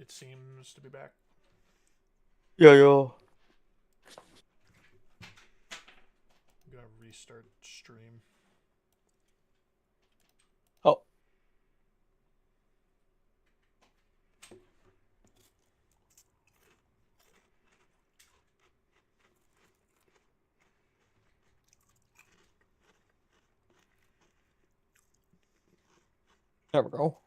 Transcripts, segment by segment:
It seems to be back. Yo. I'm gonna restart stream. Oh. There we go.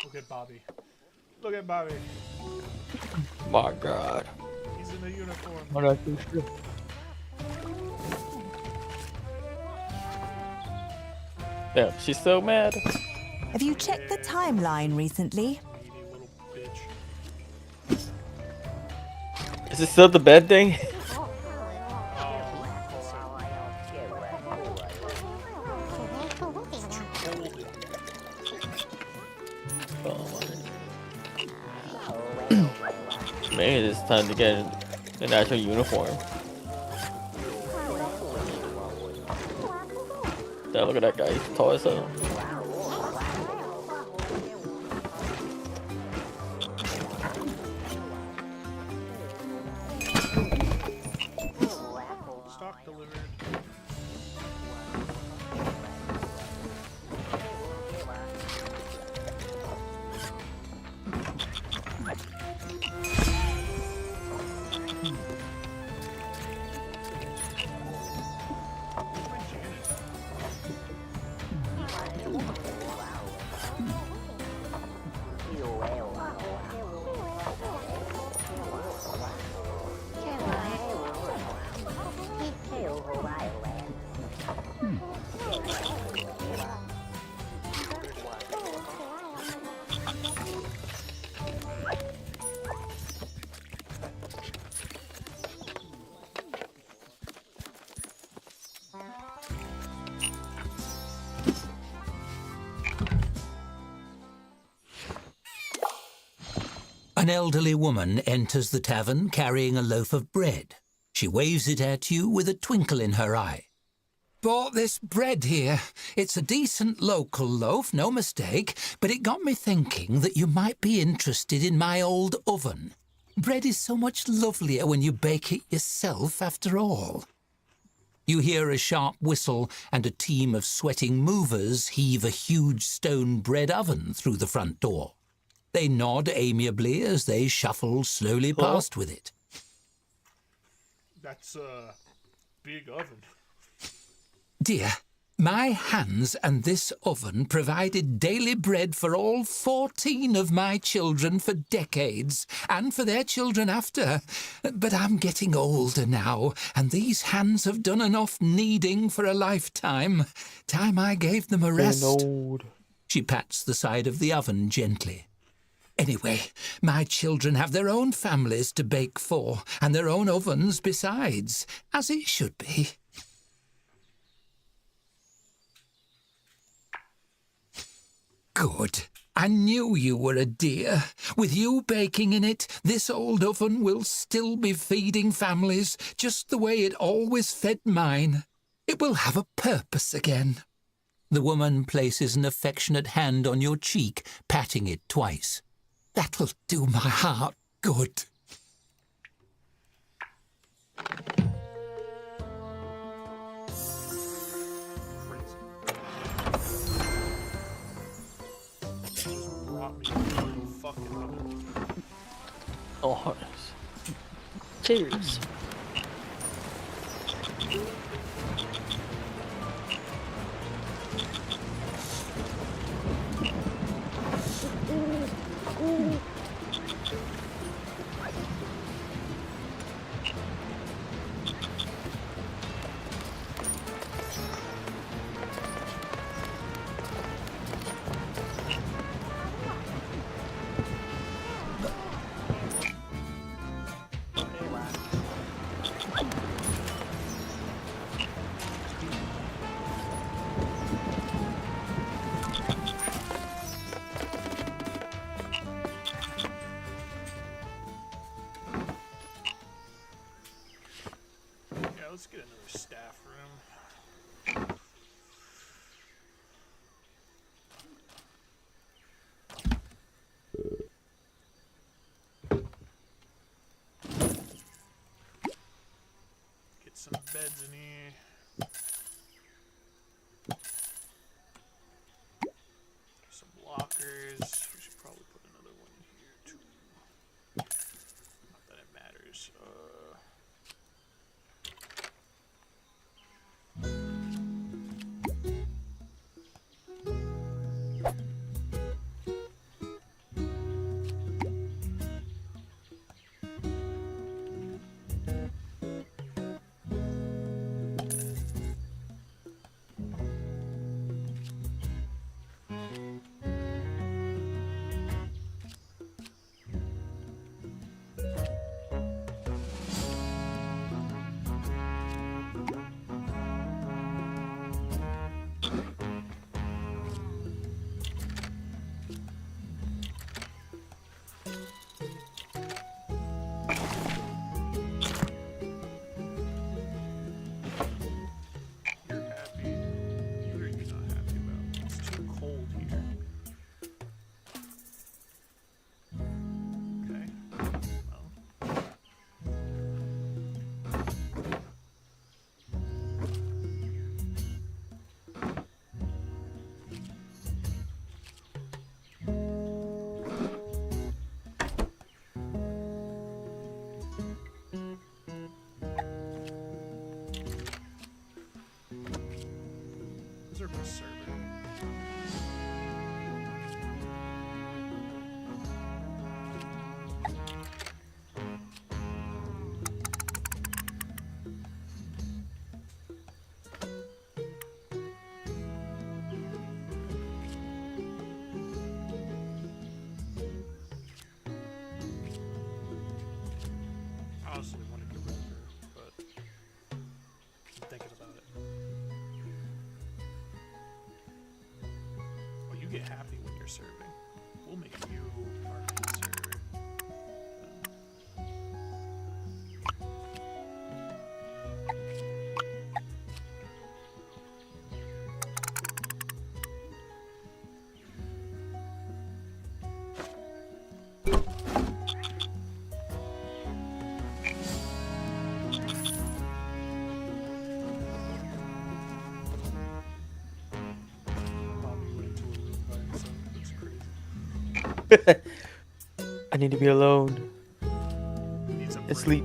Look at Bobby. Look at Bobby. My God. He's in a uniform. I'm not too sure. Yeah, she's so mad. Have you checked the timeline recently? Needy little bitch. Is this still the bed thing? Maybe it's time to get an actual uniform. Yeah, look at that guy. He's tall as hell. Stock delivered. An elderly woman enters the tavern carrying a loaf of bread. She waves it at you with a twinkle in her eye. Bought this bread here. It's a decent local loaf, no mistake, but it got me thinking that you might be interested in my old oven. Bread is so much lovelier when you bake it yourself, after all. You hear a sharp whistle and a team of sweating movers heave a huge stone bread oven through the front door. They nod amiably as they shuffle slowly past with it. That's a big oven. Dear, My hands and this oven provided daily bread for all 14 of my children for decades, and for their children after. But I'm getting older now, and these hands have done enough kneading for a lifetime. Time I gave them a rest. Old. She pats the side of the oven gently. Anyway, my children have their own families to bake for, and their own ovens besides, as it should be. Good. I knew you were a dear. With you baking in it, this old oven will still be feeding families just the way it always fed mine. It will have a purpose again. The woman places an affectionate hand on your cheek, patting it twice. That'll do my heart good. Fucking oven. Oh, cheers. Let's get another staff room. Get some beds in here. Some lockers. We should probably put another one in here too. Not that it matters. Honestly, want to get rid of her, but I'm thinking about it. Well, you get happy when you're serving. We'll make you our main server. I need to be alone and sleep.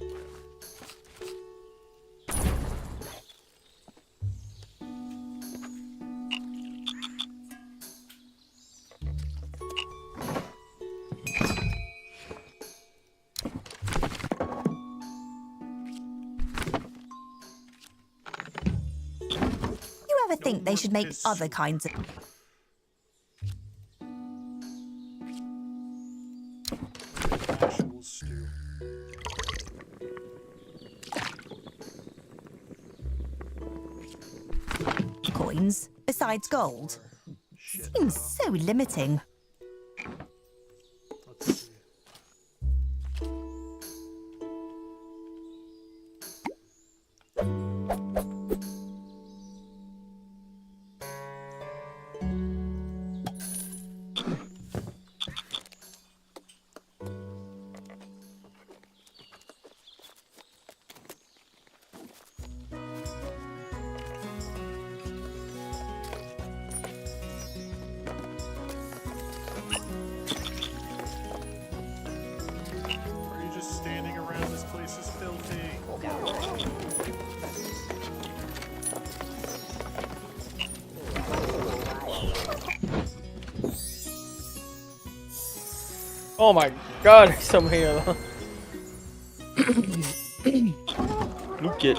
You ever think they should make other kinds of... Actual stew. coins besides gold? Shit. Seems so limiting. Let's see. Are you just standing around? This place is filthy. Oh my god, there's so many of them. Look it.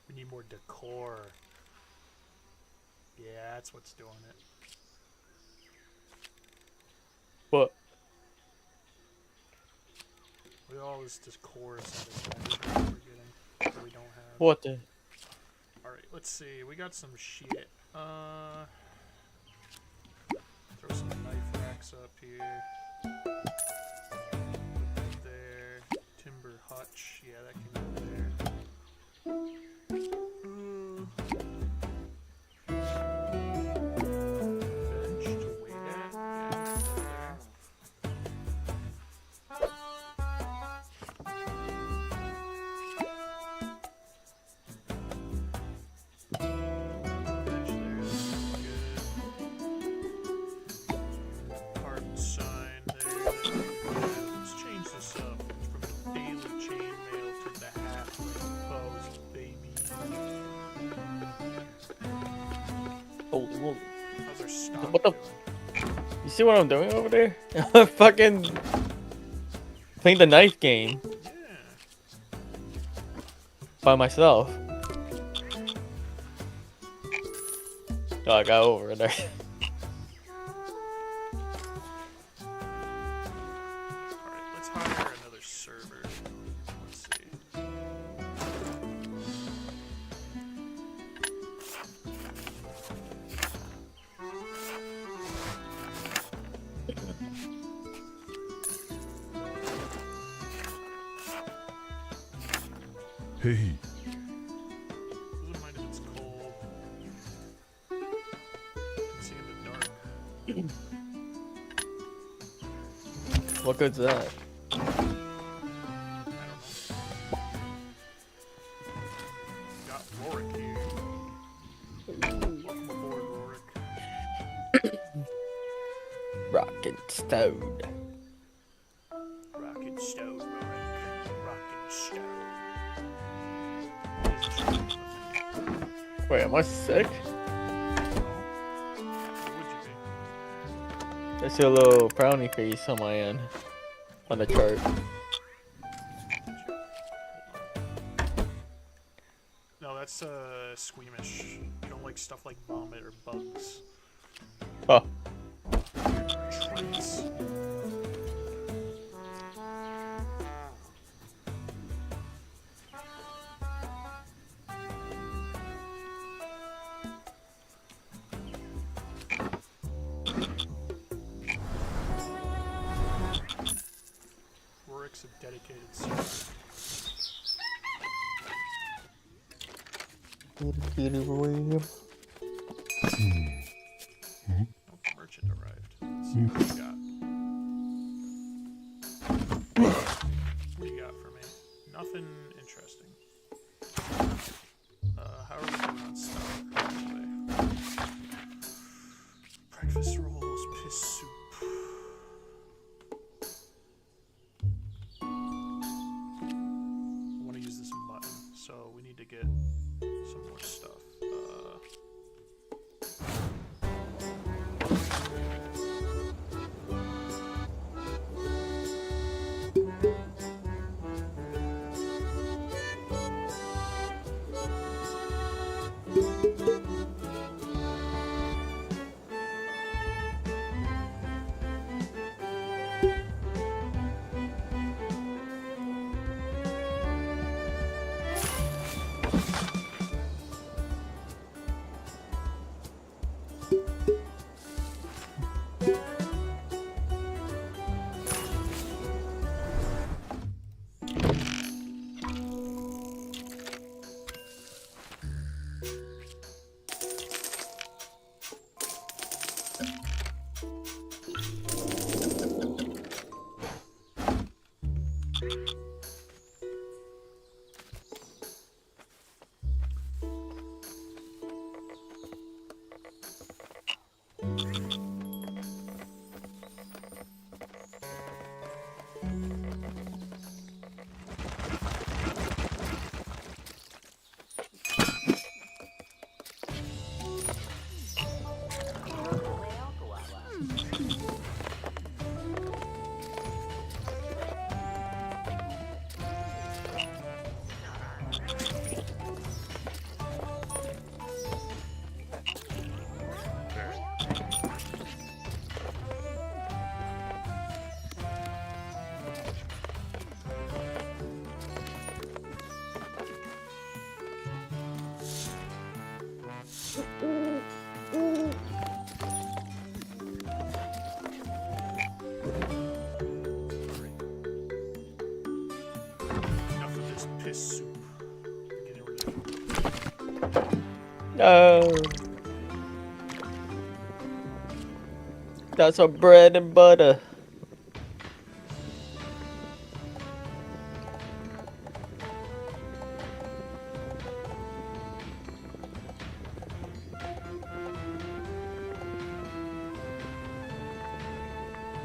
We need more decor. Yeah, that's what's doing it. What? With all this decor satisfaction we're getting that we don't have. What the? Alright, let's see. We got some shit. Throw some knife racks up here. Put there. Timber hutch. Yeah, that can go there. Bench to wait at. Yeah, bench there. Good. Carbon sign there. Let's change this up from the daily chainmail to the halfling pose, baby. Holy moly. How's our stock What the- doing? You see what I'm doing over there? I'm fucking playing the knife game Yeah. by myself. Oh, I got over there. Alright, let's hire another server. Let's see. Hey, Doesn't mind if it's cold. Can see in the dark. What good's that? I don't know. Got Rorik here. Welcome aboard, Rorik. Rockin' stone. Rocket stone, Rorik. Rocket stone. Wait, am I sick? What would you be? I see a little frowny face on my end. On the chart. No, that's squeamish. You don't like stuff like vomit or bugs. Oh. Traits. dedicated server. Oh, the merchant arrived. Let's see what we got. What do you got for me? Nothing interesting. How are we doing on stock today? Breakfast rolls, piss soup. I want to use this mutton, so we need to get some more stuff. Enough of this piss soup. Getting rid of it. No. That's our bread and butter.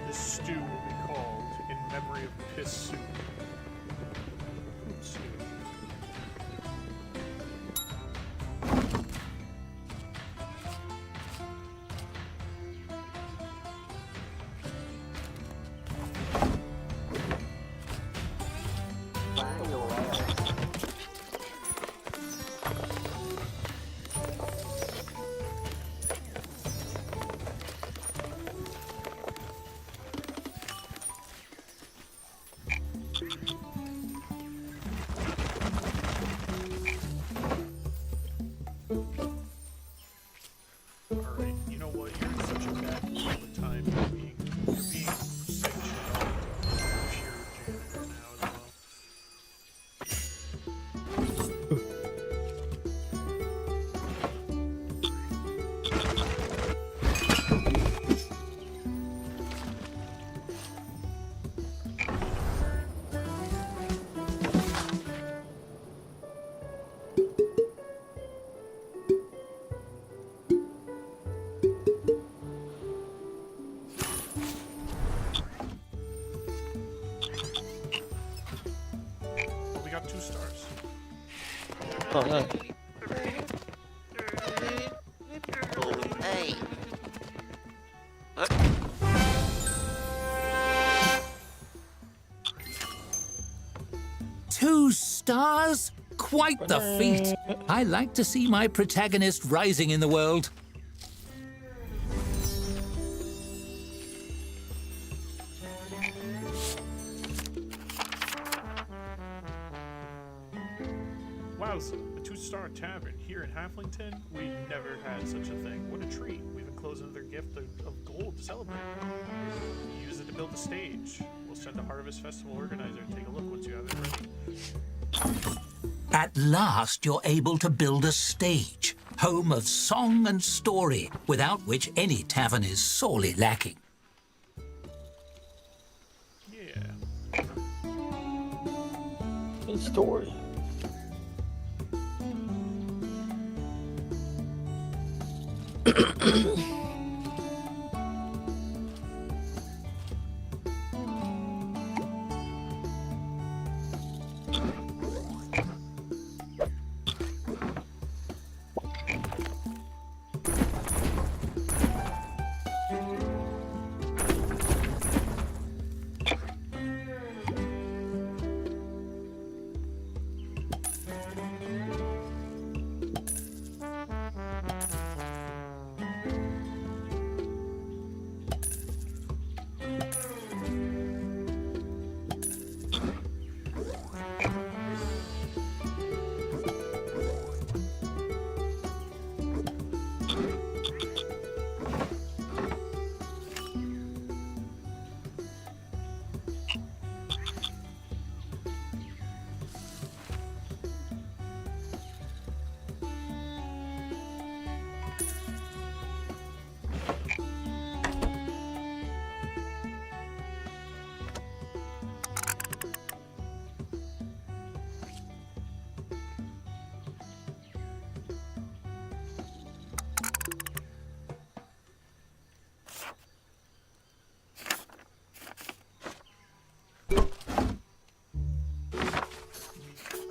This stew will be called in memory of piss soup. Soup. Alright, you know what? You're in such a bad public time. You're being sanctioned out. You're janitor now as well. Well, we got 2 stars. Oh, no. Hey. 2 stars? Quite the feat. I like to see my protagonist rising in the world. Wowza, a 2-star tavern here in Halflington? We never had such a thing. What a treat. We've enclosed another gift of gold to celebrate. Use it to build a stage. We'll send a Harvest Festival organizer to take a look once you have it ready. At last, you're able to build a stage, home of song and story, without which any tavern is sorely lacking. Yeah. Good story.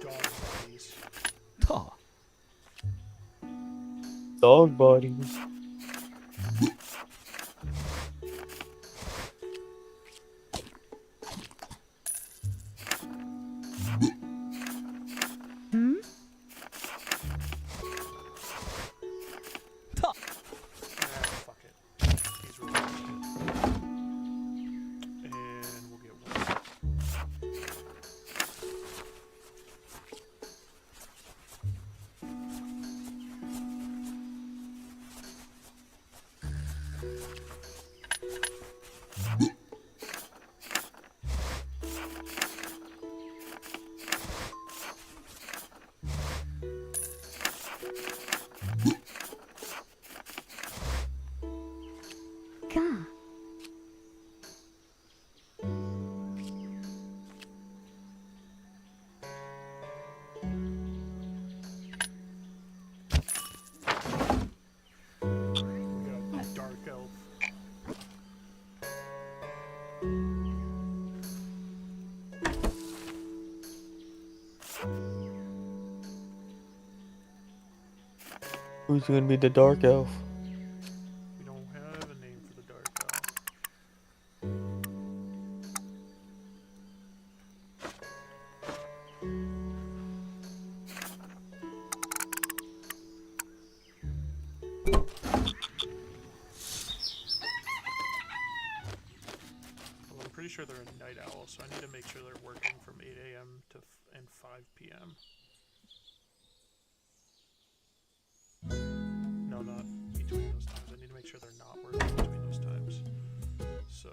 Dog bodies. Oh. Dog bodies. Fuck it. He's replacing it. And we'll get one. Gah. We got Dark Elf. Who's gonna be the dark elf? We don't have a name for the Dark Elf. Well, I'm pretty sure they're a night owl, so I need to make sure they're working from 8 a.m. to and 5 p.m. No, not between those times. I need to make sure they're not working between those times. So.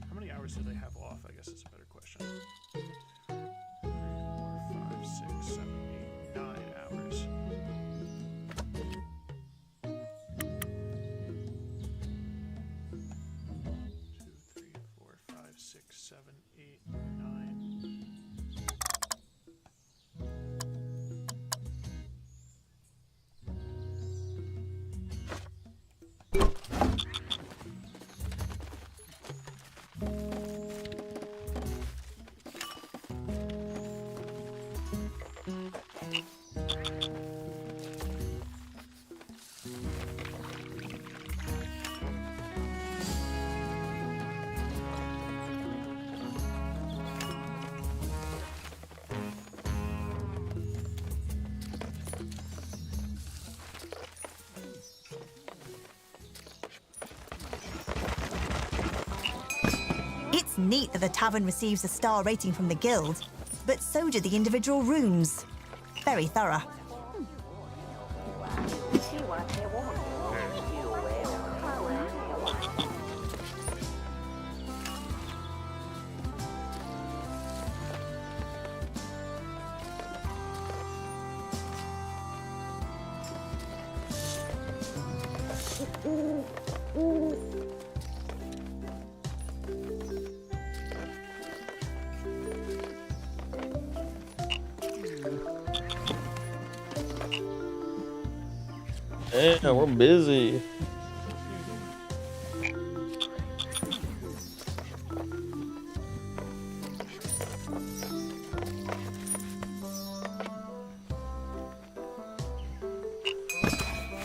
How many hours do they have off? I guess it's a better question. 3, 4, 5, 6, 7, 8, 9 hours. 2, 3, 4, 5, 6, 7, 8, 9. neat that the tavern receives a star rating from the guild, but so do the individual rooms. Very thorough. Damn, we're busy.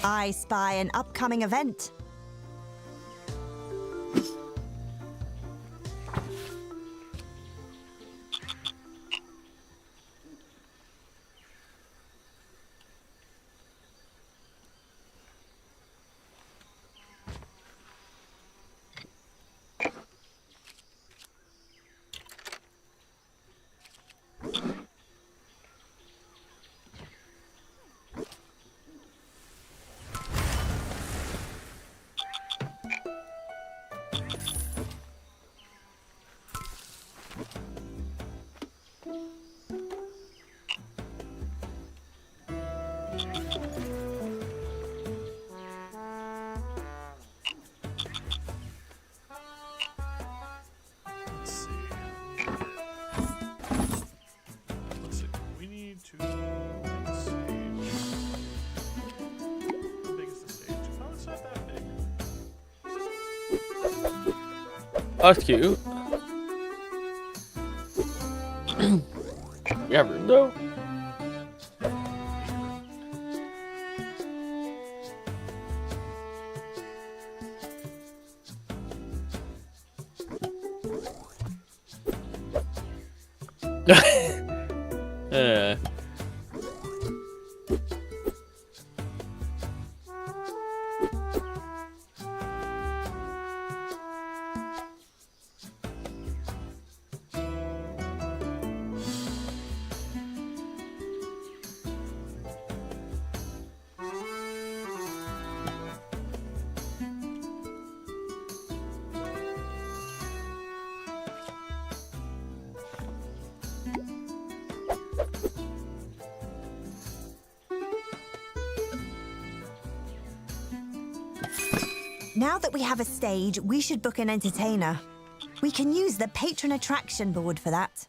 I spy an upcoming event. Let's see. Let's see. We need to make a stage. How big is the stage? Oh, it's not that big. That's cute. We have room though. Yeah. Now that we have a stage, we should book an entertainer. We can use the patron attraction board for that.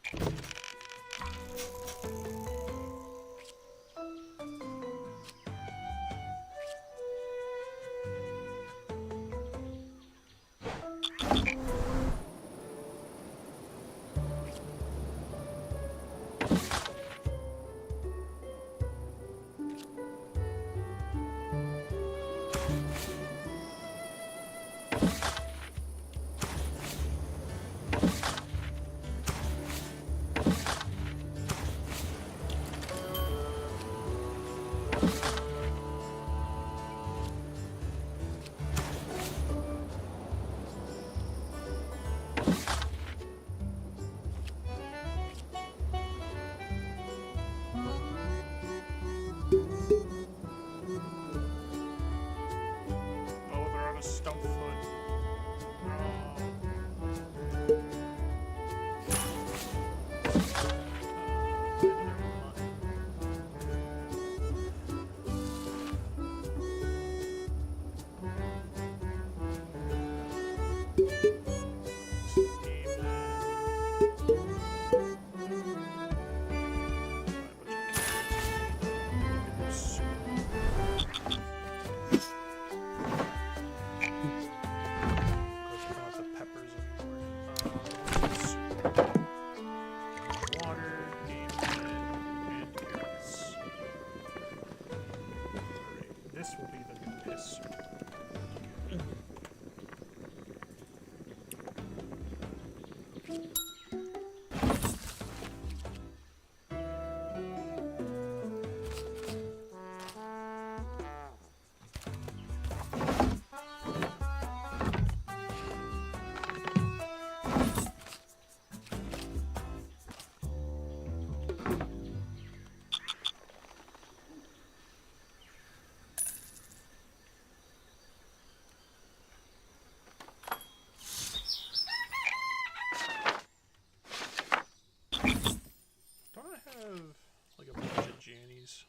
Jannies.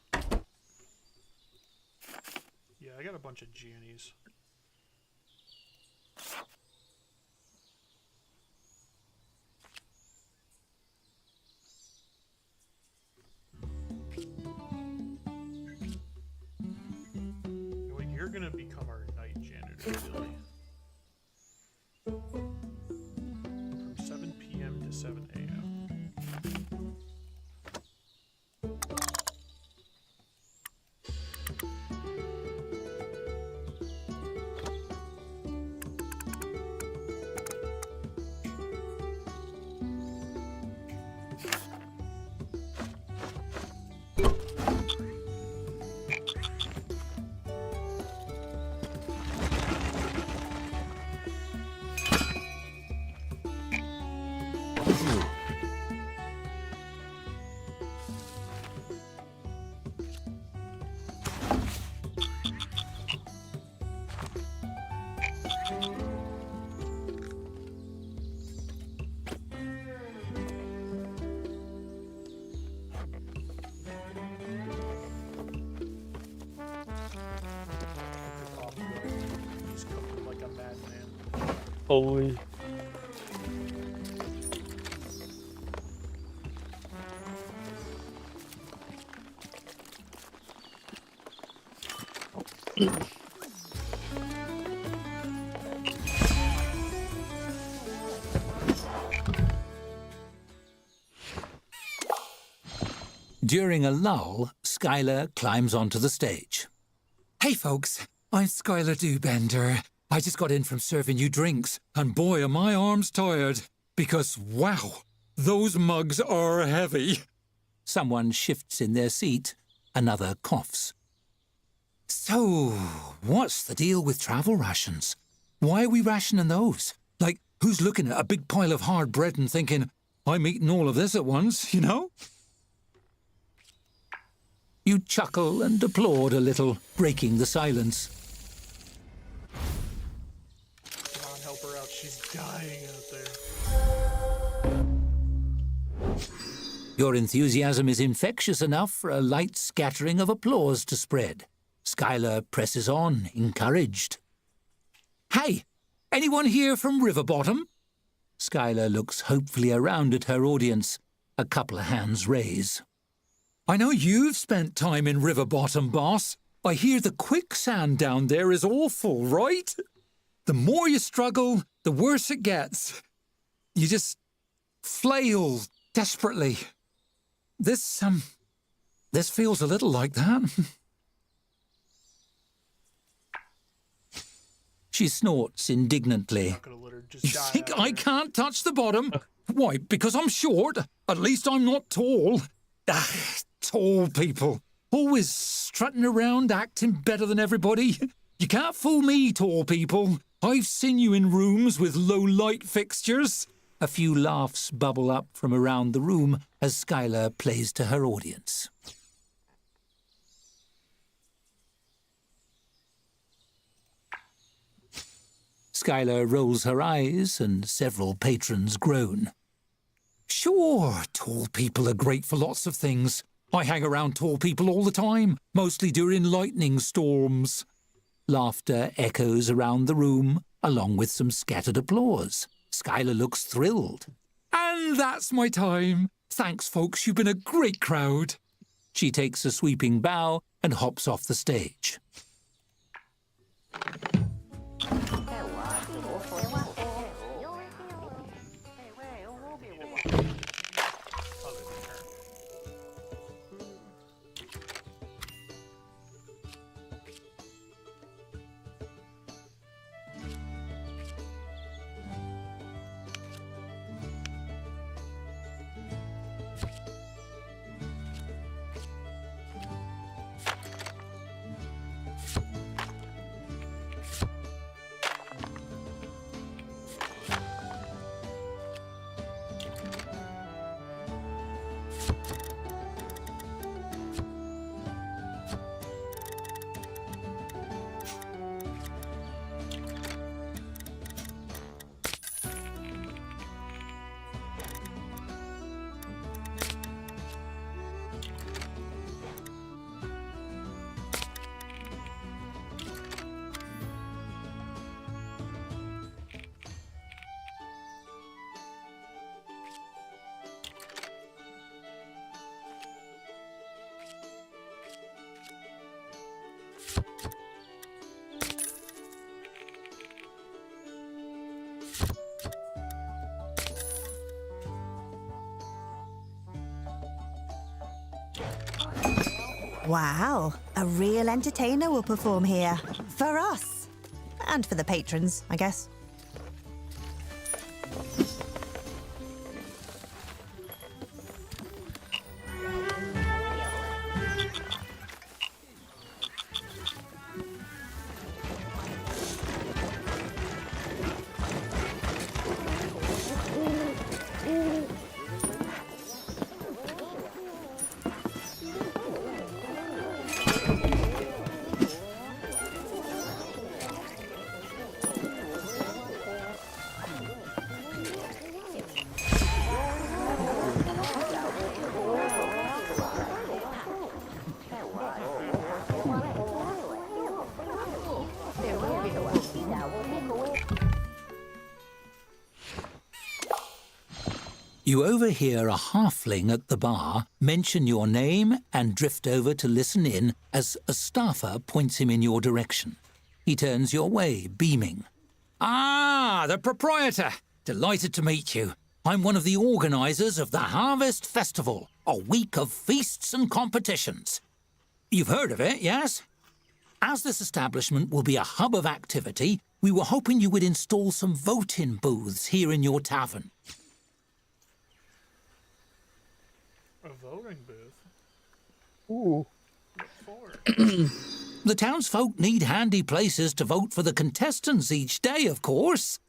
Yeah, I got a bunch of Jannies. Wait, you're gonna become our night janitor, Billy. From 7 p.m. to 7 a.m. He's cooking like a madman. Holy. During a lull, Skylar climbs onto the stage. Hey folks, I'm Skylar Dewbender. I just got in from serving you drinks, and boy are my arms tired, because wow, those mugs are heavy. Someone shifts in their seat, another coughs. So, what's the deal with travel rations? Why are we rationing those? Like, who's looking at a big pile of hard bread and thinking, I'm eating all of this at once, you know? You chuckle and applaud a little, breaking the silence. Come on, help her out. She's dying out there. Your enthusiasm is infectious enough for a light scattering of applause to spread. Skylar presses on, encouraged. Hey, anyone here from Riverbottom? Skylar looks hopefully around at her audience. A couple of hands raise. I know you've spent time in Riverbottom, boss. I hear the quicksand down there is awful, right? The more you struggle, the worse it gets. You just flail desperately. This feels a little like that. She snorts indignantly. Not gonna let her just You die think out I there. can't touch the bottom? Why, because I'm short? At least I'm not tall. Tall people. Always strutting around, acting better than everybody. You can't fool me, tall people. I've seen you in rooms with low light fixtures. A few laughs bubble up from around the room as Skylar plays to her audience. Skylar rolls her eyes and several patrons groan. Sure, tall people are great for lots of things. I hang around tall people all the time, mostly during lightning storms. Laughter echoes around the room, along with some scattered applause. Skylar looks thrilled. And that's my time. Thanks, folks. You've been a great crowd. She takes a sweeping bow and hops off the stage. Wow, a real entertainer will perform here. For us. And for the patrons, I guess. You overhear a halfling at the bar mention your name and drift over to listen in as a staffer points him in your direction. He turns your way, beaming. Ah, the proprietor! Delighted to meet you. I'm one of the organisers of the Harvest Festival, a week of feasts and competitions. You've heard of it, yes? As this establishment will be a hub of activity, we were hoping you would install some voting booths here in your tavern. A voting booth? Ooh. What for? The townsfolk need handy places to vote for the contestants each day, of course.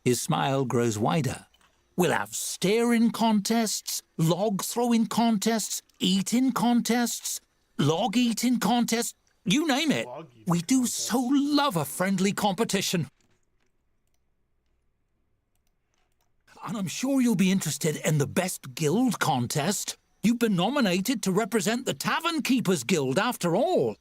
His smile grows wider. We'll have staring contests, log throwing contests, eating contests, log eating contests, you name it. Log eating We do contests. so love a friendly competition. And I'm sure you'll be interested in the Best Guild contest. You've been nominated to represent the Tavern Keepers Guild after all.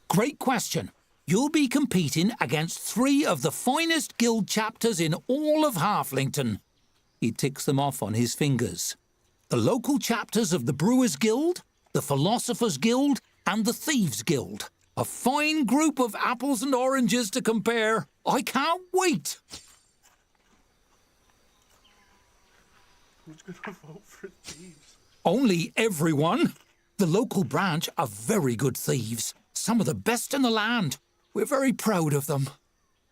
Great question. You'll be competing against 3 of the finest guild chapters in all of Halflington. He ticks them off on his fingers. The local chapters of the Brewers Guild, the Philosophers Guild, and the Thieves Guild. A fine group of apples and oranges to compare. I can't wait. Who's gonna vote for thieves? Only everyone. The local branch are very good thieves. Some of the best in the land. We're very proud of them.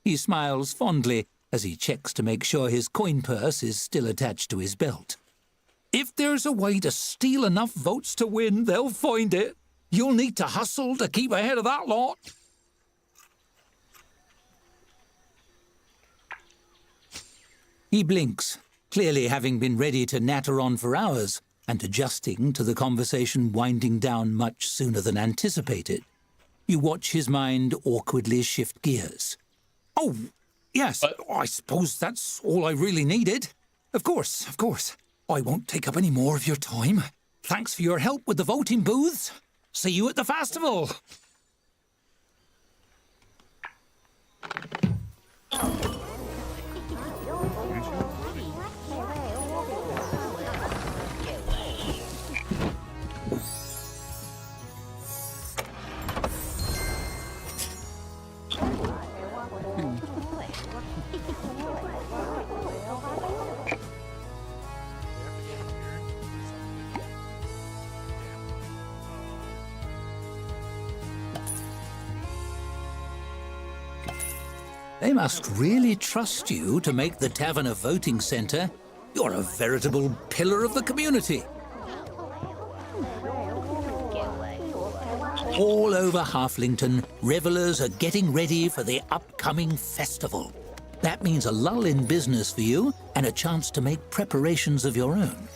He smiles fondly as he checks to make sure his coin purse is still attached to his belt. If there's a way to steal enough votes to win, they'll find it. You'll need to hustle to keep ahead of that lot. He blinks, clearly having been ready to natter on for hours and adjusting to the conversation winding down much sooner than anticipated. You watch his mind awkwardly shift gears. Oh, yes, I suppose that's all I really needed. Of course, of course. I won't take up any more of your time. Thanks for your help with the voting booths. See you at the festival. They must really trust you to make the tavern a voting centre. You're a veritable pillar of the community. All over Halflington, revellers are getting ready for the upcoming festival. That means a lull in business for you and a chance to make preparations of your own.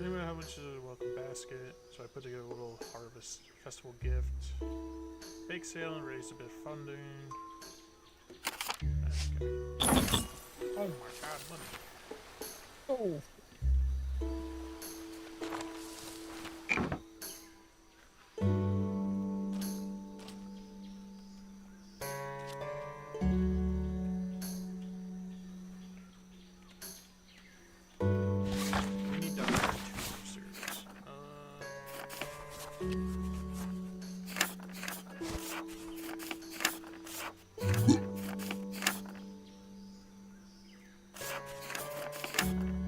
Anyone how much is a welcome basket? So I put together a little harvest festival gift. Bake sale and raise a bit of funding. Okay. Oh my god, money. Oh. We need to hire 2 officers.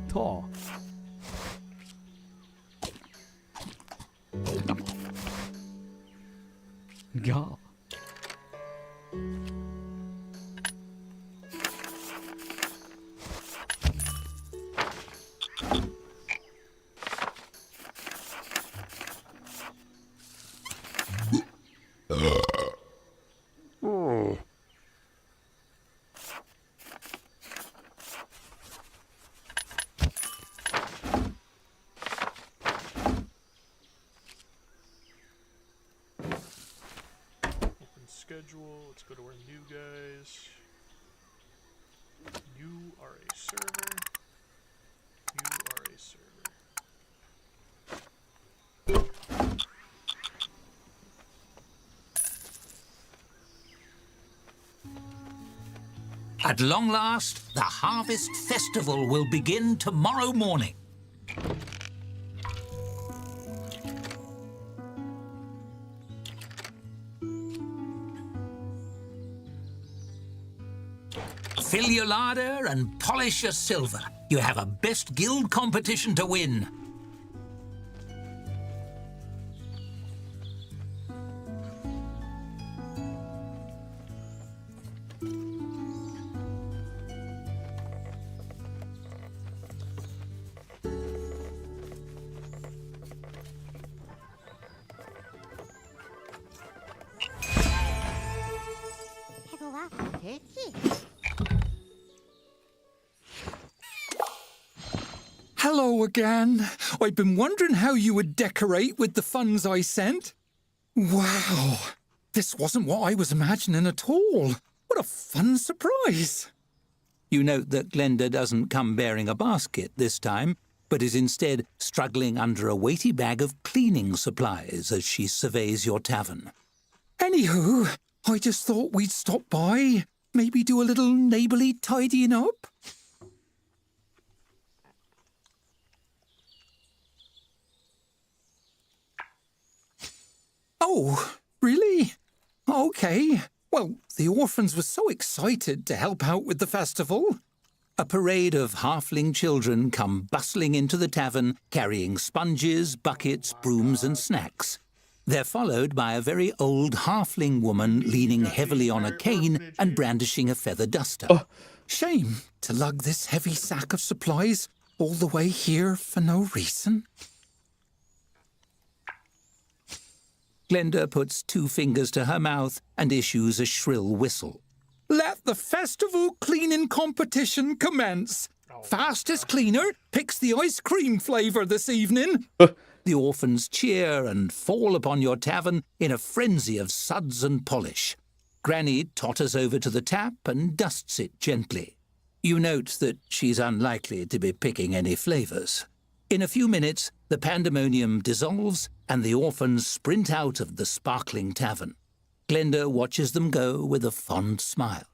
Ta. Ja. Open schedule. Let's go to our new guys. You are a server. You are a server. At long last, the Harvest Festival will begin tomorrow morning. Fill your larder and polish your silver. You have a best guild competition to win. Hello again. I've been wondering how you would decorate with the funds I sent. Wow, this wasn't what I was imagining at all. What a fun surprise. You note that Glenda doesn't come bearing a basket this time, but is instead struggling under a weighty bag of cleaning supplies as she surveys your tavern. Anywho, I just thought we'd stop by, maybe do a little neighbourly tidying up. Oh, really? Okay. Well, the orphans were so excited to help out with the festival. A parade of halfling children come bustling into the tavern, carrying sponges, buckets, brooms and snacks. They're followed by a very old halfling woman leaning heavily on a cane and brandishing a feather duster. Shame to lug this heavy sack of supplies all the way here for no reason. Glenda puts 2 fingers to her mouth and issues a shrill whistle. Let the festival cleaning competition commence. Fastest cleaner picks the ice cream flavour this evening. The orphans cheer and fall upon your tavern in a frenzy of suds and polish. Granny totters over to the tap and dusts it gently. You note that she's unlikely to be picking any flavours. In a few minutes, the pandemonium dissolves and the orphans sprint out of the sparkling tavern. Glenda watches them go with a fond smile.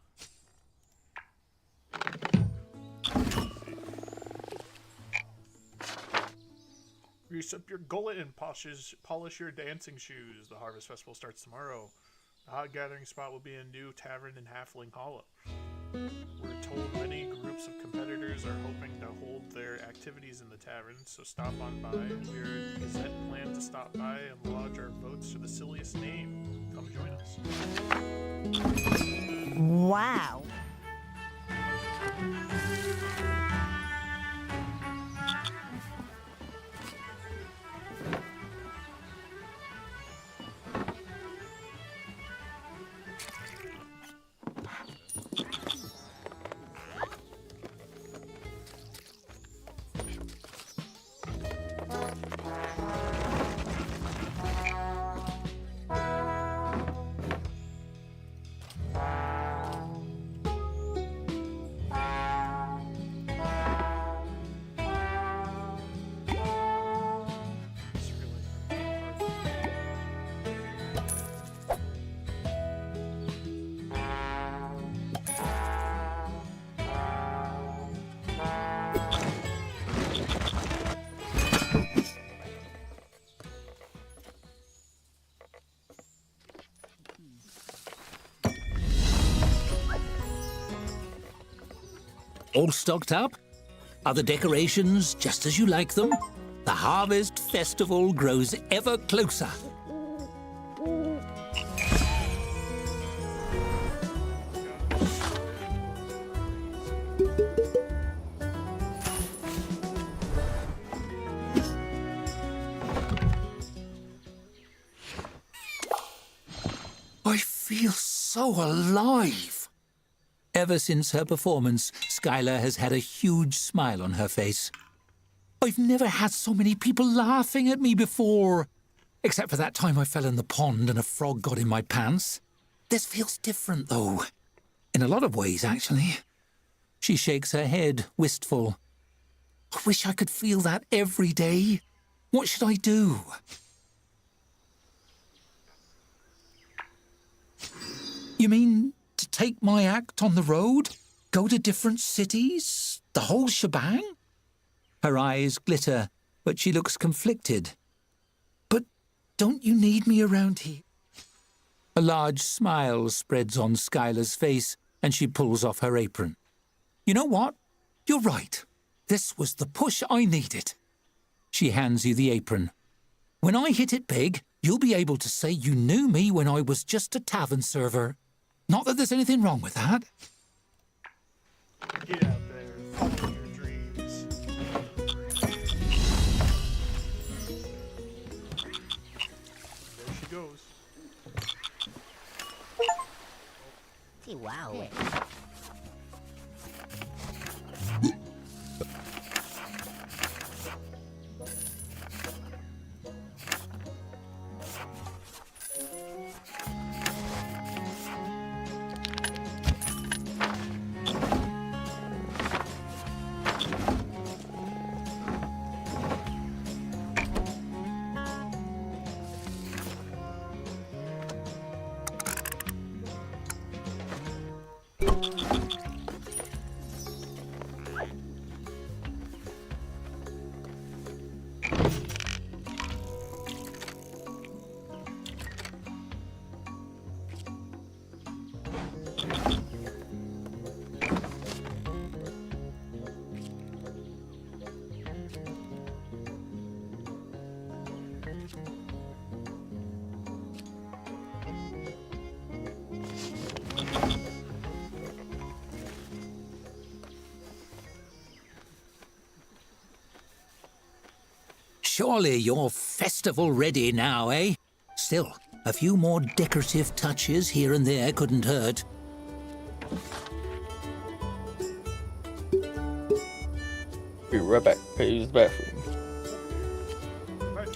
Grease up your gullet and polish your dancing shoes. The Harvest Festival starts tomorrow. The hot gathering spot will be a new tavern in Halfling Hollow. We're told many groups of competitors are hoping to hold their activities in the tavern, so stop on by. We're Gazette plan to stop by and lodge our votes for the silliest name. Come join us. Wow. It's really hard. All stocked up? Are the decorations just as you like them? The Harvest Festival grows ever closer. I feel so alive. Ever since her performance, Skylar has had a huge smile on her face. I've never had so many people laughing at me before. Except for that time I fell in the pond and a frog got in my pants. This feels different, though. In a lot of ways, actually. She shakes her head, wistful. I wish I could feel that every day. What should I do? You mean to take my act on the road? Go to different cities? The whole shebang? Her eyes glitter, but she looks conflicted. But don't you need me around here? A large smile spreads on Skylar's face, and she pulls off her apron. You know what? You're right. This was the push I needed. She hands you the apron. When I hit it big, you'll be able to say you knew me when I was just a tavern server. Not that there's anything wrong with that. Get out there, follow your dreams. There she goes. Wow. Surely you're festival ready now, eh? Still, a few more decorative touches here and there couldn't hurt. Be right back. Gotta use the bathroom. Right.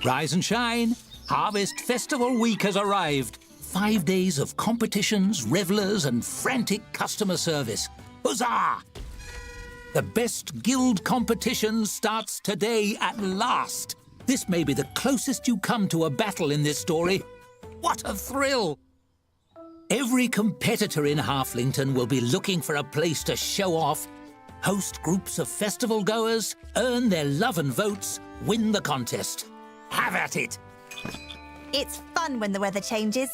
Rise and shine. Harvest Festival Week has arrived. 5 days of competitions, revelers, and frantic customer service. Huzzah! The best guild competition starts today at last. This may be the closest you come to a battle in this story. What a thrill! Every competitor in Halflington will be looking for a place to show off, host groups of festival goers, earn their love and votes, win the contest. Have at it! It's fun when the weather changes.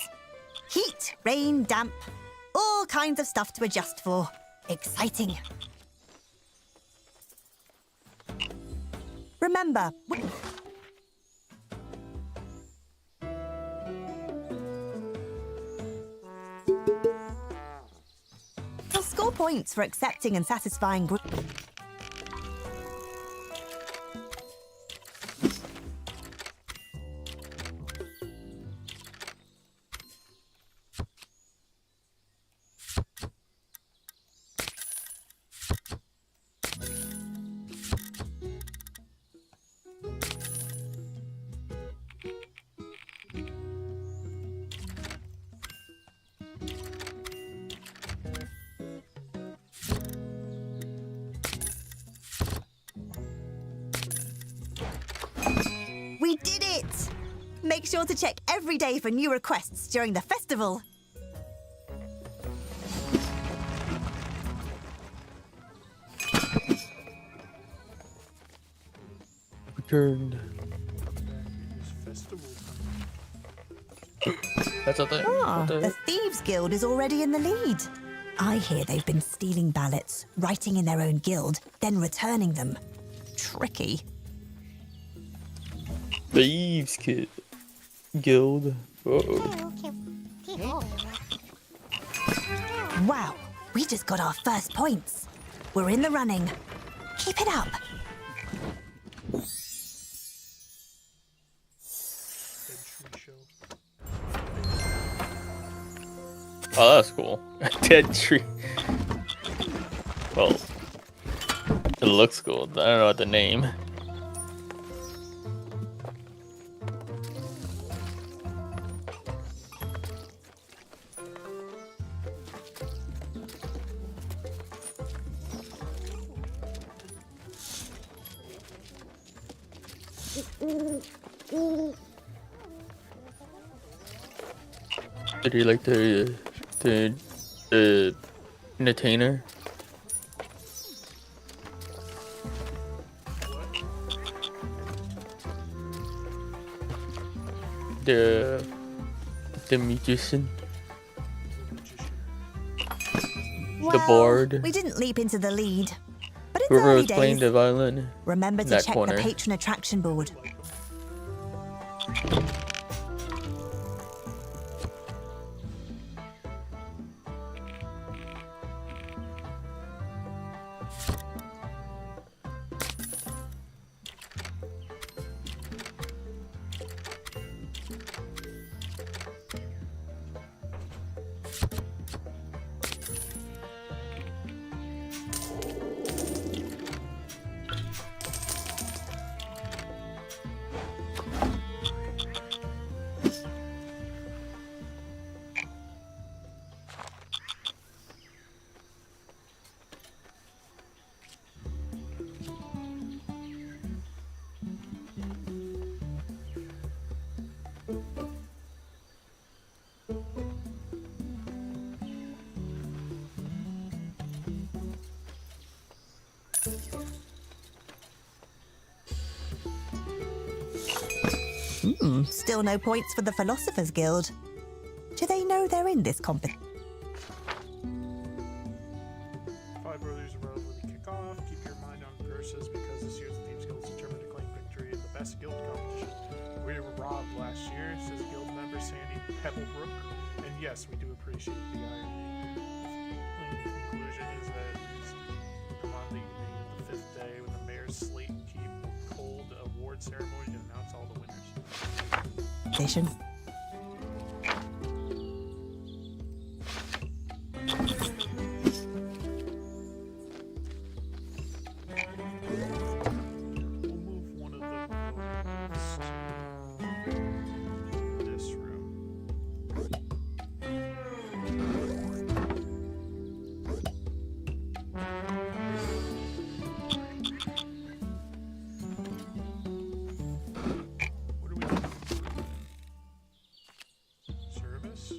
Heat, rain, damp, all kinds of stuff to adjust for. Exciting. Remember, you'll score points for accepting and satisfying group. We did it! Make sure to check every day for new requests during the festival. Returned. Festival. That's a thing. Ah, What the- the Thieves Guild is already in the lead. I hear they've been stealing ballots, writing in their own guild, then returning them. Tricky. Thieves Guild. Whoa. Wow, we just got our first points. We're in the running. Keep it up. Dead tree show. Oh, that's cool. Dead tree. Well, it looks cool. I don't know what the name. Did you like the entertainer? The musician. The board. We didn't leap into the lead. But it's Whoever early was playing days. the violin. Remember to that check corner. the patron attraction board. Still no points for the Philosophers Guild. Do they know they're in this competition? Five Brothers Road with a kickoff. Keep your mind on curses because this year's Thieves Guild is determined to claim victory in the best guild competition. We were robbed last year, says guild member for Sandy Pebblebrook. And yes, we do appreciate the irony. The conclusion is that come on the evening of the 5th day when the mayor's slate keep cold award ceremony to announce all the winners. Station. We'll move one of the votes to this room. What are we doing? Service?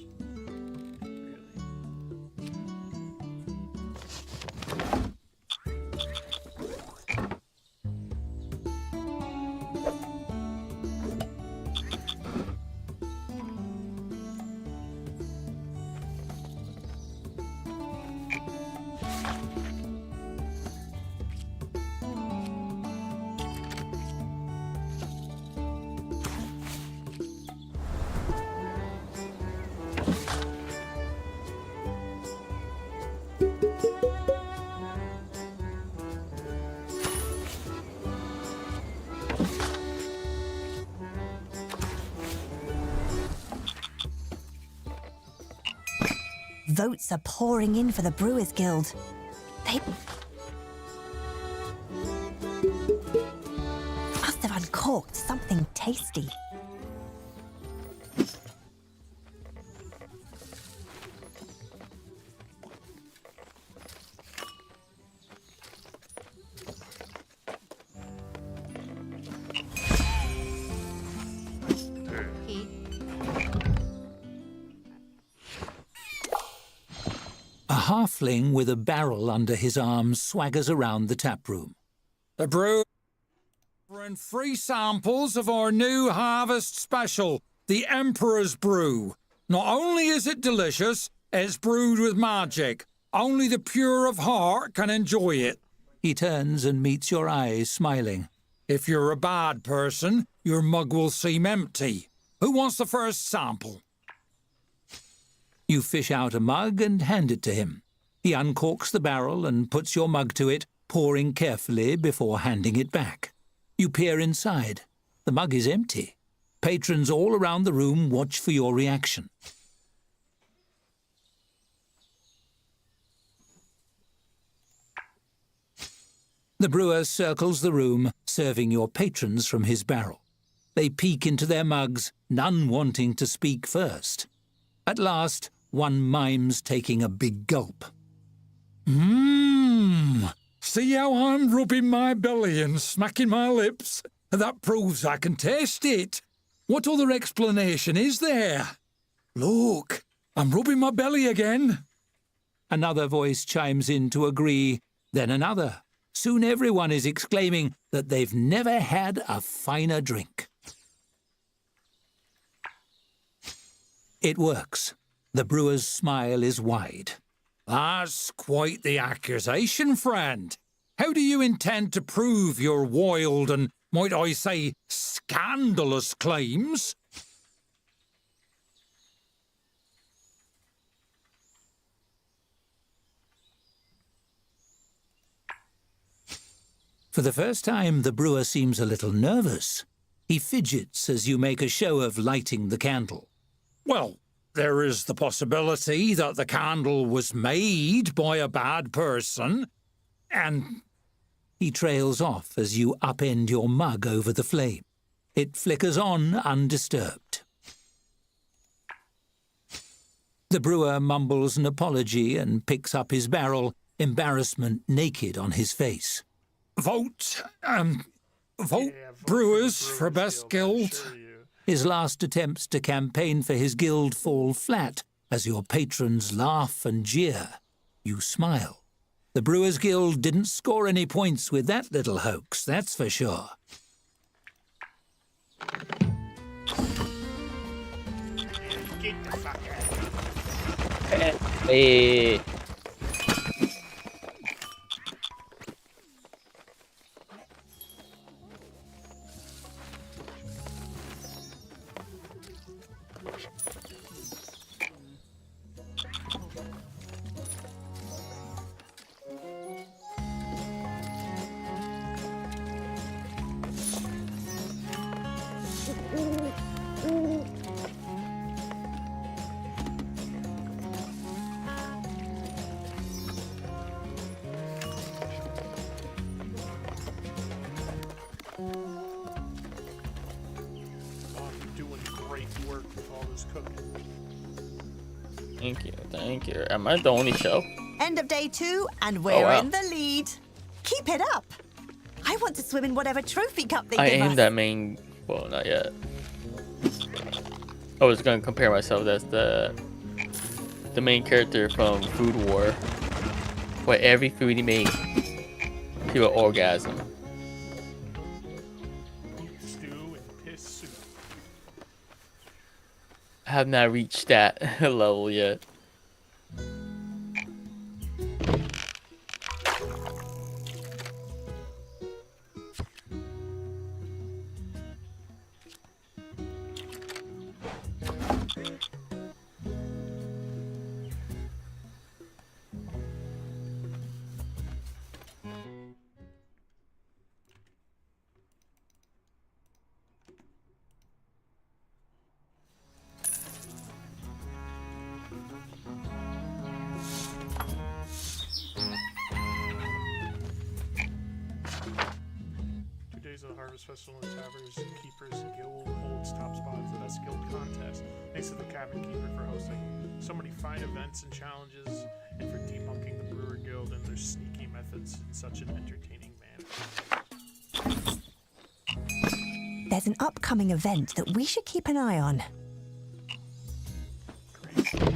Really? Votes are pouring in for the Brewers Guild. They must have uncorked something tasty. A halfling with a barrel under his arm swaggers around the tap room. The brew and free samples of our new harvest special, the Emperor's Brew. Not only is it delicious, it's brewed with magic. Only the pure of heart can enjoy it. He turns and meets your eyes, smiling. If you're a bad person, your mug will seem empty. Who wants the first sample? You fish out a mug and hand it to him. He uncorks the barrel and puts your mug to it, pouring carefully before handing it back. You peer inside. The mug is empty. Patrons all around the room watch for your reaction. The brewer circles the room, serving your patrons from his barrel. They peek into their mugs, none wanting to speak first. At last, one mimes taking a big gulp. See how I'm rubbing my belly and smacking my lips? That proves I can taste it. What other explanation is there? Look, I'm rubbing my belly again. Another voice chimes in to agree, then another. Soon everyone is exclaiming that they've never had a finer drink. It works. The brewer's smile is wide. That's quite the accusation, friend. How do you intend to prove your wild and, might I say, scandalous claims? For the first time, the brewer seems a little nervous. He fidgets as you make a show of lighting the candle. Well, there is the possibility that the candle was made by a bad person, and He trails off as you upend your mug over the flame. It flickers on undisturbed. The brewer mumbles an apology and picks up his barrel, embarrassment naked on his face. vote Vote brewers for best guild. His last attempts to campaign for his guild fall flat as your patrons laugh and jeer. You smile. The Brewers Guild didn't score any points with that little hoax, that's for sure. Get the fuck out of here. Hey. cooking. Thank you, thank you. Am I the only shelf? End of day 2, and we're wow. in the lead. Keep it up. I want to swim in whatever trophy cup they I give us. aimed at main. Well, not yet. I was gonna compare myself as the main character from Food War, where every food he made, he would orgasm. Beef stew and piss soup. I have not reached that level yet. Of the Harvest Festival in Tavern's Keepers Guild holds top spot for the best guild contest. Thanks to the Cabin Keeper for hosting so many fine events and challenges, and for debunking the Brewer Guild and their sneaky methods in such an entertaining manner. There's an upcoming event that we should keep an eye on. Great.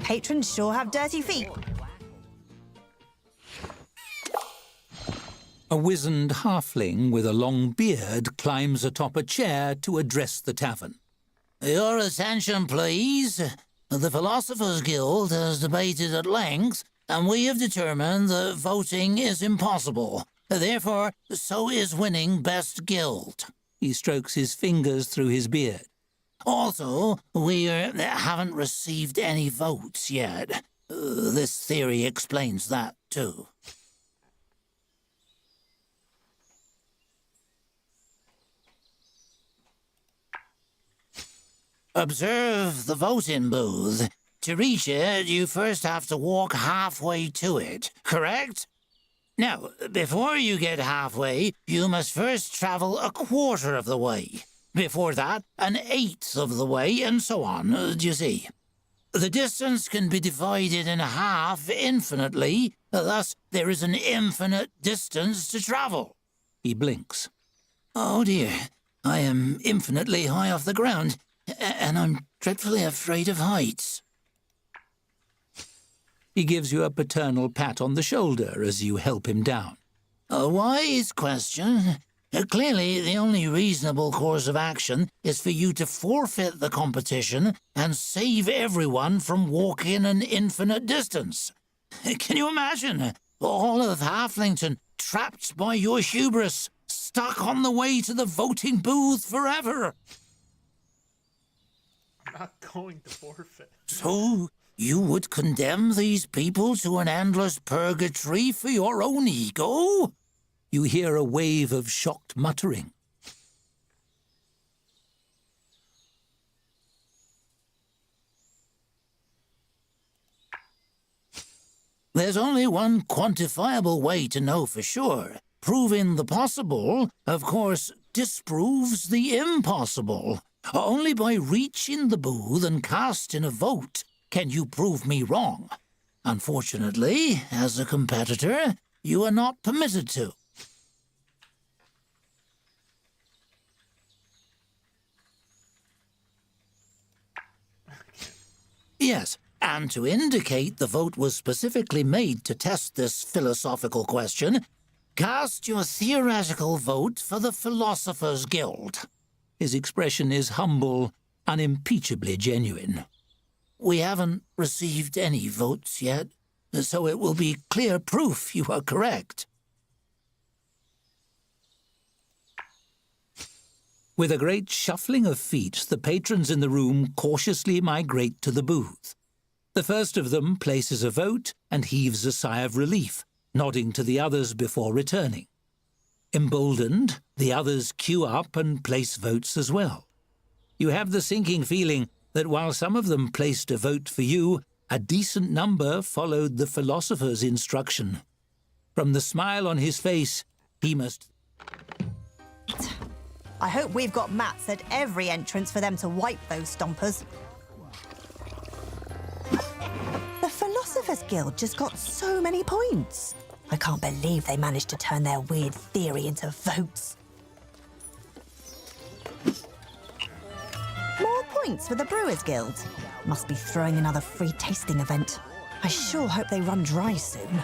Patrons sure have dirty feet. A wizened halfling with a long beard climbs atop a chair to address the tavern. Your attention, please. The Philosophers Guild has debated at length, and we have determined that voting is impossible. Therefore, so is winning Best Guild. He strokes his fingers through his beard. Also, we haven't received any votes yet. This theory explains that, too. Observe the voting booth. To reach it, you first have to walk halfway to it, correct? Now, before you get halfway, you must first travel a quarter of the way. Before that, an eighth of the way, and so on, do you see? The distance can be divided in half infinitely, thus there is an infinite distance to travel. He blinks. Oh dear, I am infinitely high off the ground, and I'm dreadfully afraid of heights. He gives you a paternal pat on the shoulder as you help him down. A wise question. Clearly, the only reasonable course of action is for you to forfeit the competition and save everyone from walking an infinite distance. Can you imagine? All of Halflington trapped by your hubris, stuck on the way to the voting booth forever. I'm not going to forfeit. So, you would condemn these people to an endless purgatory for your own ego? You hear a wave of shocked muttering. There's only one quantifiable way to know for sure. Proving the possible, of course, disproves the impossible. Only by reaching the booth and casting a vote can you prove me wrong. Unfortunately, as a competitor, you are not permitted to. Yes, And to indicate the vote was specifically made to test this philosophical question, cast your theoretical vote for the Philosopher's Guild. His expression is humble, unimpeachably genuine. We haven't received any votes yet, so it will be clear proof you are correct. With a great shuffling of feet, the patrons in the room cautiously migrate to the booth. The first of them places a vote and heaves a sigh of relief, nodding to the others before returning. Emboldened, the others queue up and place votes as well. You have the sinking feeling that while some of them placed a vote for you, a decent number followed the philosopher's instruction. From the smile on his face, he must... I hope we've got mats at every entrance for them to wipe those stompers. The Philosopher's Guild just got so many points. I can't believe they managed to turn their weird theory into votes. More points for the Brewers Guild. Must be throwing another free tasting event. I sure hope they run dry soon.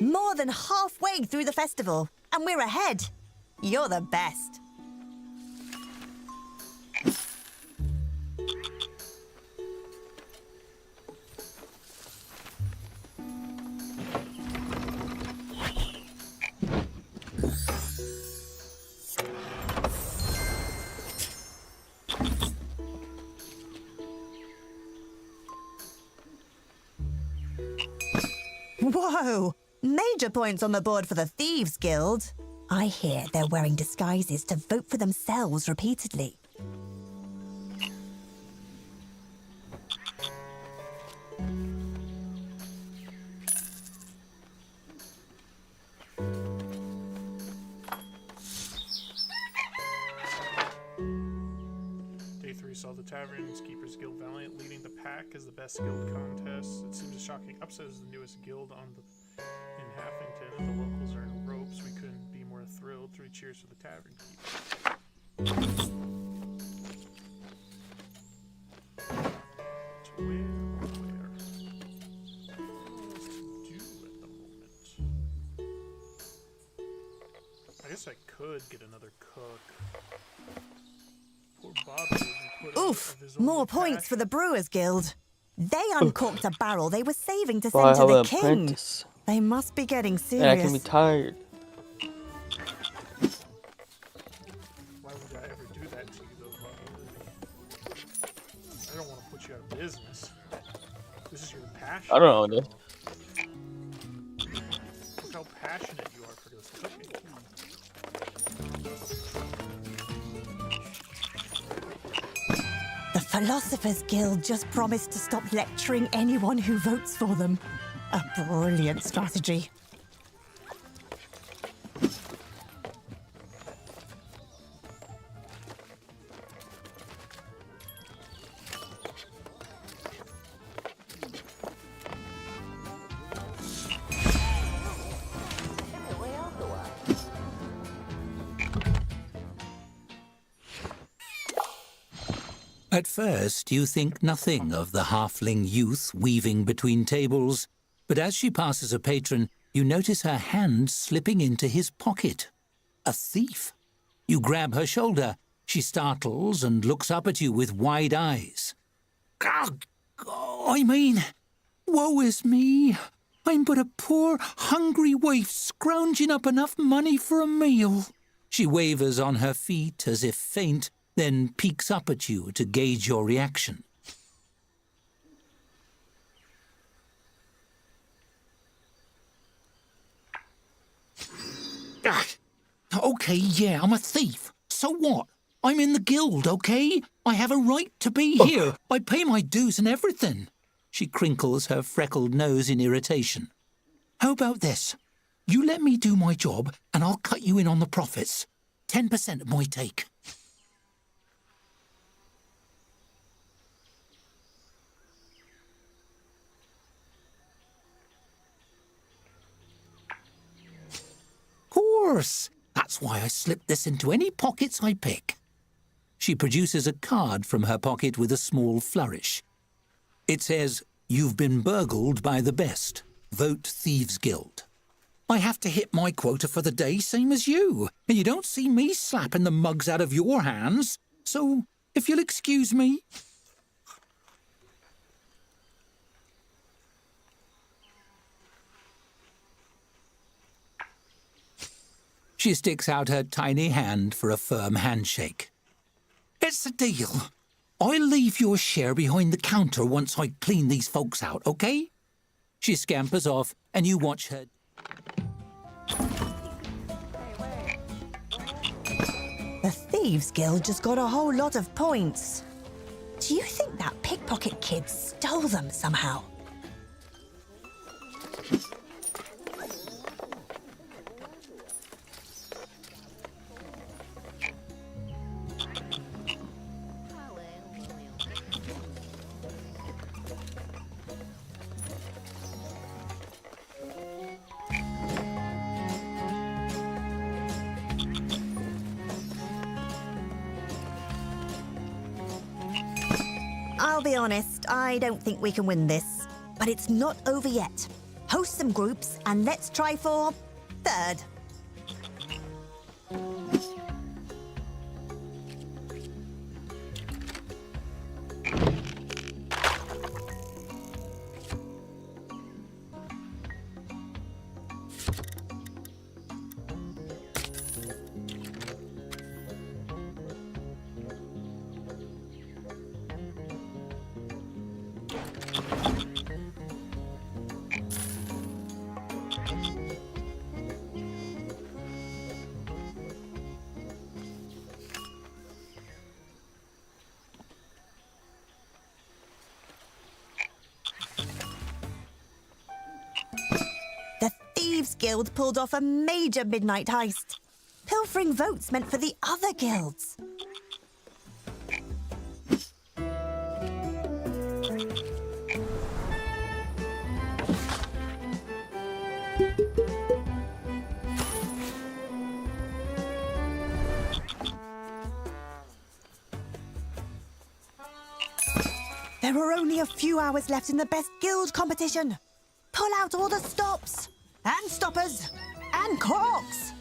More than halfway through the festival, and we're ahead. You're the best. Whoa! Major points on the board for the Thieves Guild. I hear they're wearing disguises to vote for themselves repeatedly. Day 3 saw the Tavern's Keepers Guild Valiant leading the pack as the best guild contest. It seems a shocking upset as the newest guild in Haffington, and the locals are in ropes. We couldn't be more thrilled. 3 cheers for the Tavern Keepers. To where? What else to do at the moment? I guess I could get another cook. Poor Bobby. Oof! More points for the Brewers Guild. They uncorked a barrel they were saving to Well, I send to have the an king. apprentice. They must be getting And I can be serious. tired. Why would I ever do that to you, though, Bobby? I don't want to put you out of business. This is your passion. I don't know. Look how passionate you are for this cooking. The Philosophers Guild just promised to stop lecturing anyone who votes for them. A brilliant strategy. At first, you think nothing of the halfling youth weaving between tables, but as she passes a patron, you notice her hand slipping into his pocket. A thief. You grab her shoulder. She startles and looks up at you with wide eyes. Ugh, I mean, woe is me. I'm but a poor, hungry waif scrounging up enough money for a meal. She wavers on her feet as if faint, then peeks up at you to gauge your reaction. Okay, yeah, I'm a thief. So what? I'm in the guild, okay? I have a right to be here. I pay my dues and everything. She crinkles her freckled nose in irritation. How about this? You let me do my job and I'll cut you in on the profits. 10% of my take. Course. That's why I slip this into any pockets I pick. She produces a card from her pocket with a small flourish. It says, "You've been burgled by the best. Vote Thieves Guild." I have to hit my quota for the day, same as you. And you don't see me slapping the mugs out of your hands. So, if you'll excuse me... She sticks out her tiny hand for a firm handshake. It's a deal. I'll leave your share behind the counter once I clean these folks out, okay? She scampers off, and you watch her. The Thieves Guild just got a whole lot of points. Do you think that pickpocket kid stole them somehow? I'll be honest, I don't think we can win this. But it's not over yet. Host some groups and let's try for third. The Thieves Guild pulled off a major midnight heist. Pilfering votes meant for the other guilds. There are only a few hours left in the best guild competition. Pull out all the stops and stoppers and corks.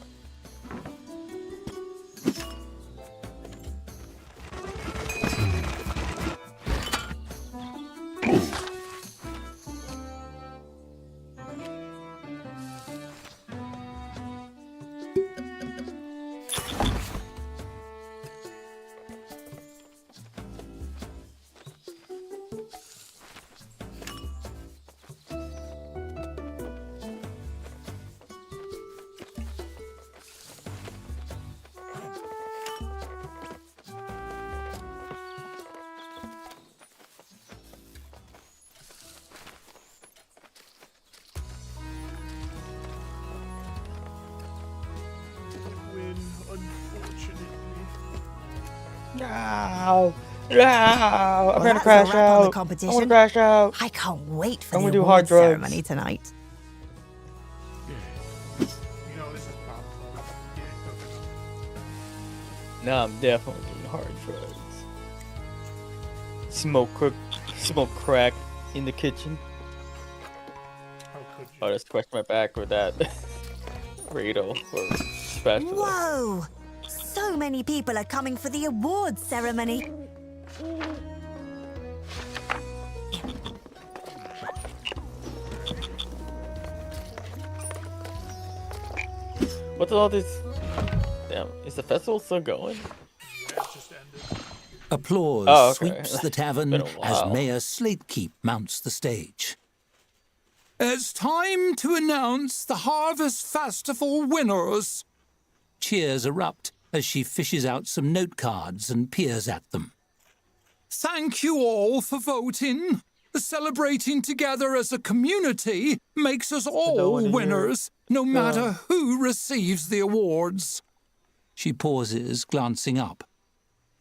No. No. I'm gonna that's crash a wrap on the out. competition. I wanna crash out. I can't wait for I'm the gonna do hard awards drugs. ceremony tonight. You know, this is Pop Club. Yeah, No, I'm definitely doing hard drugs. Smoke crack in the kitchen. how could you? Oh, just scratch my back with that burrito or spatula. Whoa! So many people are coming for the awards ceremony. What's all this? Damn, is the festival still going? Yeah, it just ended. Applause Oh, okay. sweeps the tavern Been a as while. Mayor Slatekeep mounts the stage. It's time to announce the Harvest Festival winners. Cheers erupt as she fishes out some note cards and peers at them. Thank you all for voting. Celebrating together as a community makes us all one in winners, no matter who receives the awards. She pauses, glancing up.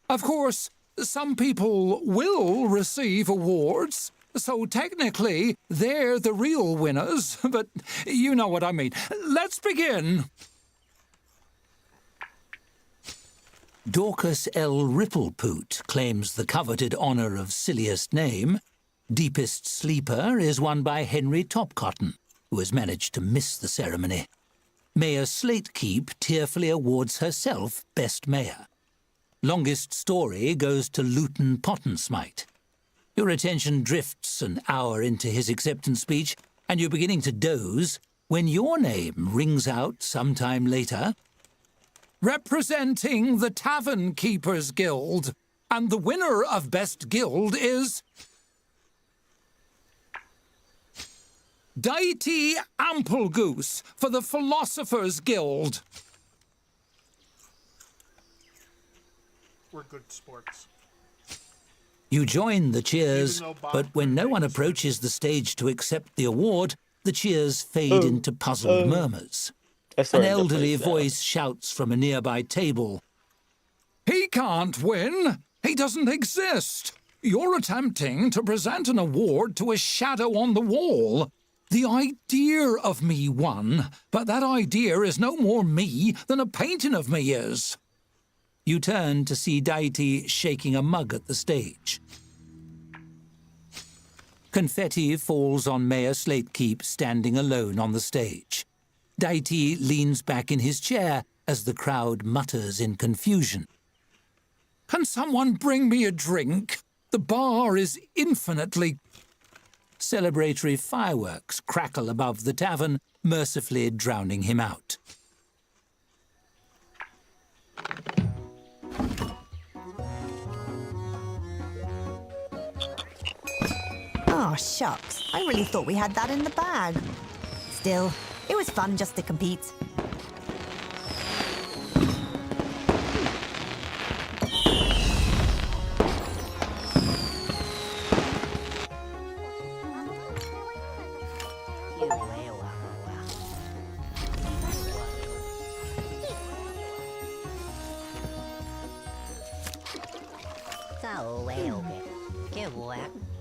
Of course, some people will receive awards, so technically they're the real winners, but you know what I mean. Let's begin. Dorcas L. Ripplepoot claims the coveted honour of silliest name. Deepest sleeper is won by Henry Topcotton, who has managed to miss the ceremony. Mayor Slatekeep tearfully awards herself Best Mayor. Longest story goes to Luton Pottensmite. Your attention drifts an hour into his acceptance speech, and you're beginning to doze when your name rings out sometime later. Representing the Tavern Keepers Guild, and the winner of Best Guild is Deity Amplegoose for the Philosophers Guild. We're good sports. You join the cheers, Even though Bob but when no one Burbank- approaches the stage to accept the award, the cheers fade into puzzled murmurs. I An started to elderly place that. voice shouts from a nearby table. He can't win. He doesn't exist. You're attempting to present an award to a shadow on the wall. The idea of me won, but that idea is no more me than a painting of me is. You turn to see Deity shaking a mug at the stage. Confetti falls on Mayor Slatekeep standing alone on the stage. Deity leans back in his chair as the crowd mutters in confusion. Can someone bring me a drink? The bar is infinitely... Celebratory fireworks crackle above the tavern, mercifully drowning him out. Oh, shucks. I really thought we had that in the bag. Still, it was fun just to compete.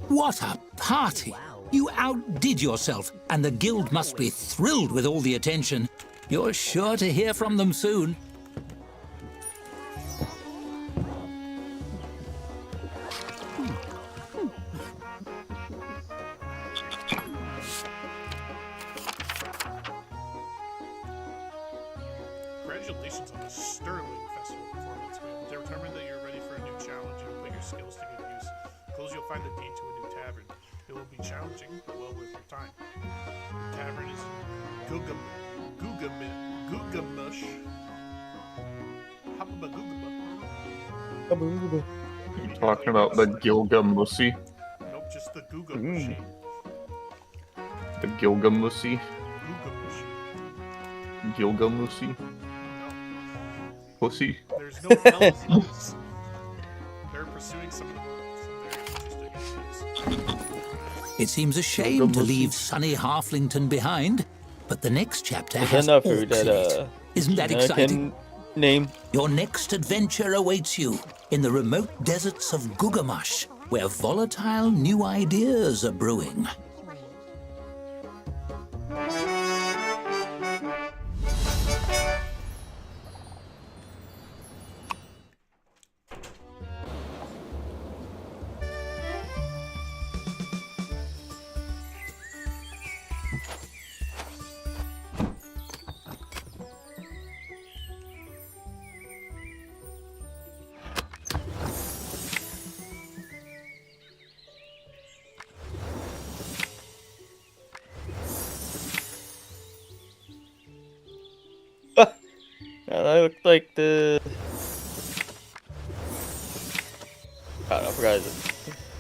What a party! You outdid yourself, and the guild must be thrilled with all the attention. You're sure to hear from them soon. Congratulations on a sterling festival performance, man. Determined that you're ready for a new challenge and put your skills to good use. Close, you'll find the deed to a new tavern. It will be challenging, but well worth your time. The tavern is Gugamush. Habba Gugaba. You talking about the Gilgamussy? Nope, just the Gugamushi. The Gilgamussy? Gugamushi. Gilgamussy? No, Pussy? there's no L's. They're pursuing some very interesting ideas. It seems a shame to leave sunny Halflington behind, but the next chapter There's has enough orcs food in that it. Isn't that I exciting? can name. Your next adventure awaits you. in the remote deserts of Gugamash, where volatile new ideas are brewing. That looked like the. God, I forgot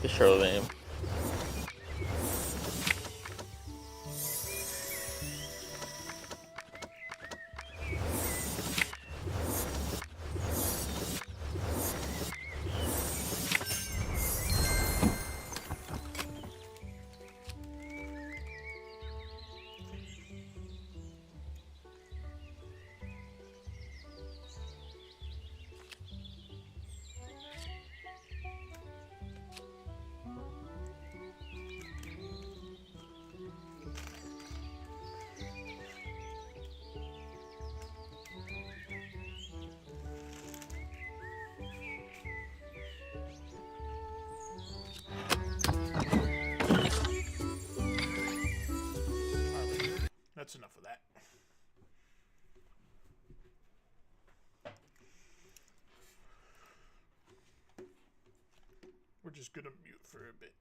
the show name. That's enough of that. We're just gonna mute for a bit.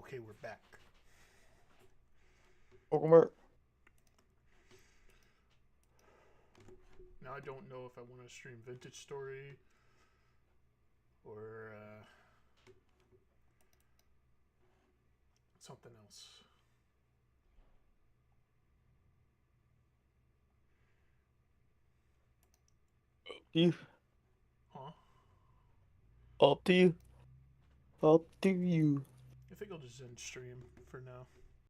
Okay, we're back. Welcome back. Now I don't know if I want to stream Vintage Story or something else. You. Huh? Up to you. Up to you. I think I'll just end stream for now.